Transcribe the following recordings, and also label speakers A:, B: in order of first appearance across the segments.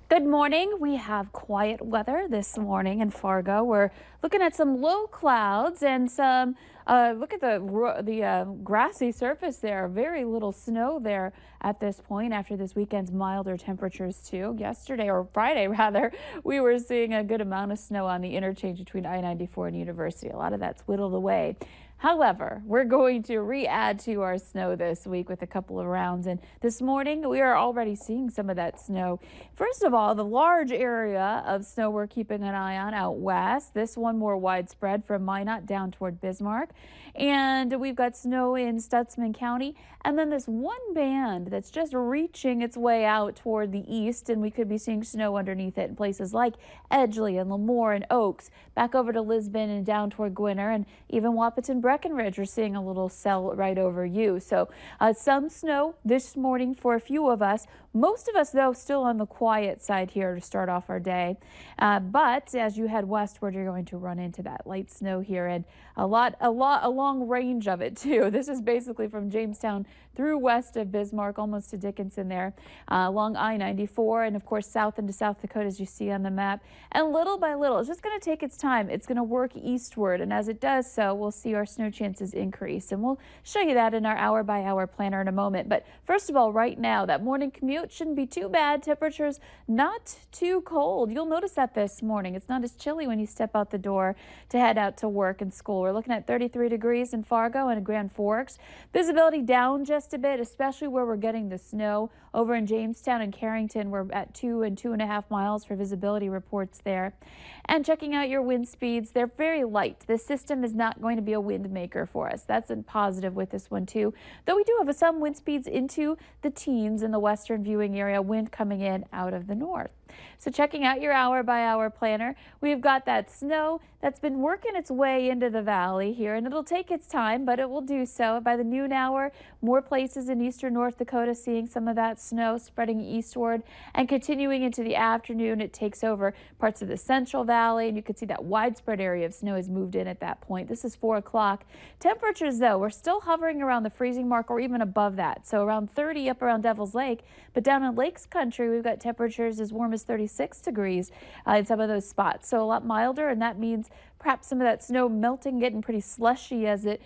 A: Good morning. We have quiet weather this morning in Fargo. We're looking at some low clouds and some, look at the grassy surface there. Very little snow there at this point after this weekend's milder temperatures too. Yesterday, or Friday rather, we were seeing a good amount of snow on the interchange between I-94 and University. A lot of that's whittled away. However, we're going to re-add to our snow this week with a couple of rounds. And this morning, we are already seeing some of that snow. First of all, the large area of snow we're keeping an eye on out west. This one more widespread from Minot down toward Bismarck. And we've got snow in Stutsman County. And then this one band that's just reaching its way out toward the east. And we could be seeing snow underneath it in places like Edgeley and Lemoore and Oaks, back over to Lisbon and down toward Gwinner, and even Wahpeton Breckenridge. We're seeing a little cell right over you. So some snow this morning for a few of us. Most of us, though, still on the quiet side here to start off our day. But as you head westward, you're going to run into that light snow here, and a long range of it too. This is basically from Jamestown through west of Bismarck, almost to Dickinson there, along I-94, and of course south into South Dakota, as you see on the map. And little by little, it's just going to take its time. It's going to work eastward, and as it does so, we'll see our snow chances increase, and we'll show you that in our hour-by-hour planner in a moment. But first of all, right now, that morning commute shouldn't be too bad. Temperatures not too cold. You'll notice that this morning. It's not as chilly when you step out the door to head out to work and school. We're looking at 33 degrees in Fargo and Grand Forks. Visibility down just a bit, especially where we're getting the snow. Over in Jamestown and Carrington, we're at 2 and 2.5 miles for visibility reports there. And checking out your wind speeds, they're very light. This system is not going to be a wind maker for us. That's a positive with this one too. Though we do have some wind speeds into the teens in the western viewing area, wind coming in out of the north. So checking out your hour-by-hour planner, we've got that snow that's been working its way into the valley here, and it'll take its time, but it will do so. By the noon hour, more places in eastern North Dakota seeing some of that snow spreading eastward, and continuing into the afternoon, it takes over parts of the Central Valley, and you can see that widespread area of snow has moved in at that point. This is 4 o'clock. Temperatures, though, we're still hovering around the freezing mark or even above that, so around 30 up around Devil's Lake, but down in Lakes Country, we've got temperatures as warm as 36 degrees in some of those spots. So a lot milder, and that means perhaps some of that snow melting, getting pretty slushy as it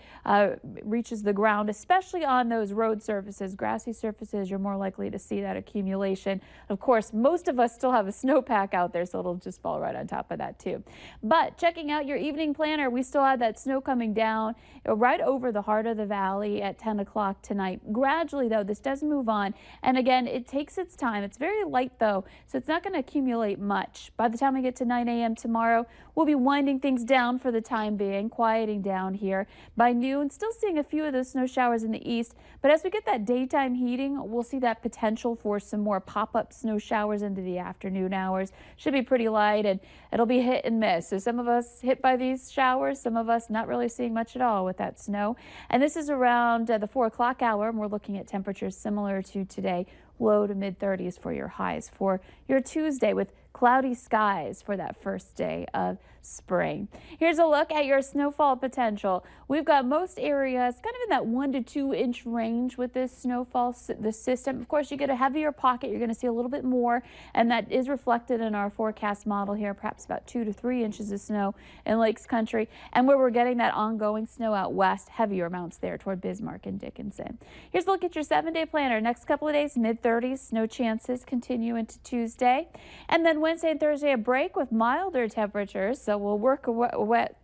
A: reaches the ground, especially on those road surfaces, grassy surfaces. You're more likely to see that accumulation. Of course, most of us still have a snowpack out there, so it'll just fall right on top of that too. But checking out your evening planner, we still have that snow coming down right over the heart of the valley at 10 o'clock tonight. Gradually, though, this does move on. And again, it takes its time. It's very light, though, so it's not going to accumulate much. By the time we get to 9 a.m. tomorrow, we'll be winding things down for the time being, quieting down here. By noon, still seeing a few of those snow showers in the east, but as we get that daytime heating, we'll see that potential for some more pop-up snow showers into the afternoon hours. Should be pretty light, and it'll be hit and miss. So some of us hit by these showers, some of us not really seeing much at all with that snow. And this is around the 4 o'clock hour, and we're looking at temperatures similar to today, low to mid 30s for your highs for your Tuesday, with cloudy skies for that first day of spring. Here's a look at your snowfall potential. We've got most areas kind of in that 1 to 2 inch range with this snowfall system. Of course, you get a heavier pocket, you're going to see a little bit more, and that is reflected in our forecast model here, perhaps about 2 to 3 inches of snow in Lakes Country, and where we're getting that ongoing snow out west, heavier amounts there toward Bismarck and Dickinson. Here's a look at your 7-day planner. Next couple of days, mid 30s, snow chances continue into Tuesday, and then Wednesday and Thursday a break with milder temperatures. So we'll work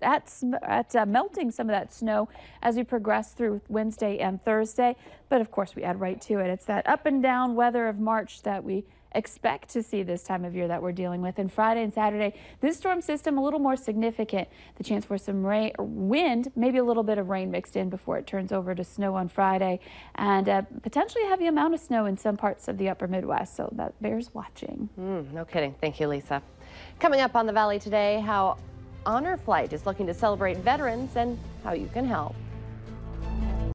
A: at melting some of that snow as we progress through Wednesday and Thursday. But of course, we add right to it. It's that up and down weather of March that we expect to see this time of year that we're dealing with. And Friday and Saturday, this storm system a little more significant. The chance for some rain, wind, maybe a little bit of rain mixed in before it turns over to snow on Friday, and potentially a heavy amount of snow in some parts of the upper Midwest. So that bears watching.
B: No kidding. Thank you, Lisa. Coming up on the Valley today, how Honor Flight is looking to celebrate veterans and how you can help.